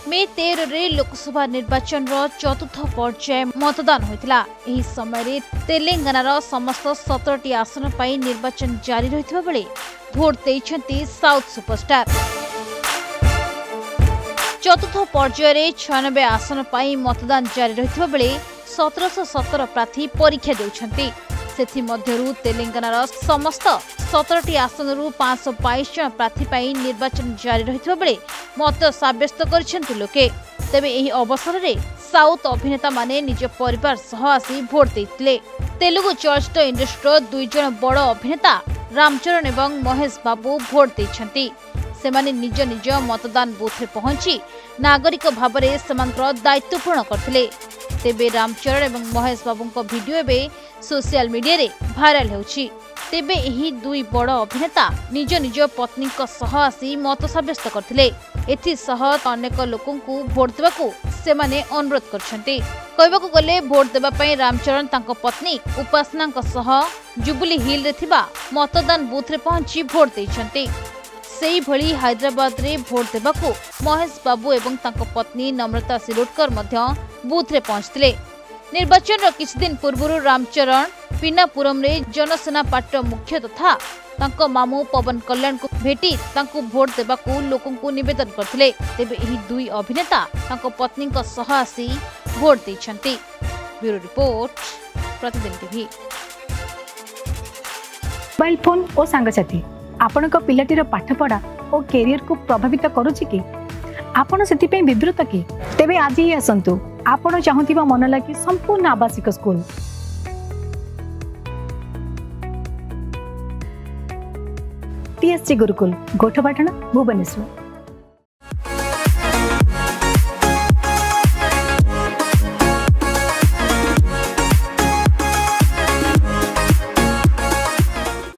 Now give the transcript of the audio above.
मे 13 रे लोकसभा निर्वाचन चतुर्थ पर्याय मतदान होता। यह समय तेलंगानार समस्त 17टी आसन पर निर्वाचन जारी रही बेले भोट देते साउथ सुपरस्टार। चतुर्थ पर्याय 96 आसन पर मतदान जारी रही बेले 1717 प्रार्थी परीक्षा देउछन्ति। सेथिमध्यरु तेलंगानार समस्त 17टी आसनरु 522 जन प्रार्थी पर निर्वाचन जारी रही बेले मत सब्यस्त कर लोके। तेबे एही अवसर में साउथ अभिनेता माने निज परिवार सह आसी भोट देते। तेलुगु चलचित्र इंडस्ट्रीर 2 जन बड़ अभिनेता रामचरण एवं महेश बाबू भोट देछन्ति। सेमाने निज निज मतदान बूथ पहुंची नागरिक भाव में दायित्व पूर्ण करथिले। तेबे रामचरण एवं महेश बाबू वीडियो एबे सोशल मीडिया रे भाइराल होछि। तेबे एही 2 बड़ अभिनेता निज निज पत्नी सह आसी मत सब्यस्त करथिले। एथि सह अनेक लोकंकु भोट देबाकू सेमाने अनुरोध करछन्ति। कहबाकू गले भोट देबा पई रामचरण तांको पत्नी उपासना सह जुबली हिल रे थिबा मतदान बूथ रे पहुंची भोट देछन्ति। सेही भली हैदराबाद रे भोट देबाकू महेश बाबू एवं तांको पत्नी नम्रता सिरोडकर मध्य बूथ रे पहुंचथिले। निर्वाचन किछि दिन पूर्व रामचरण पिनापुरम रे जनसेना पार्टी मुख्य तथा तांको मामू पवन कल्याण को भेटी तांको भोट देबाकू लोकंकू निवेदन करथिले। तेबे एही 2 अभिनेता तांको पत्नी सह आसी भोट दैछन्ति। ब्यूरो रिपोर्ट प्रतिदिन टीवी। मोबाइल फोन और सांगसाथी आपणक पिलाटीर पाठपढ़ा और कैरियर को प्रभावित करुछि कि आपण सेति विवृत कि तेबे आज ही आसंतु आपण चाहुथिबा मन लागी संपूर्ण आवासिक स्कूल TSG गुरुकुल गोठपाटण भुवनेश्वर।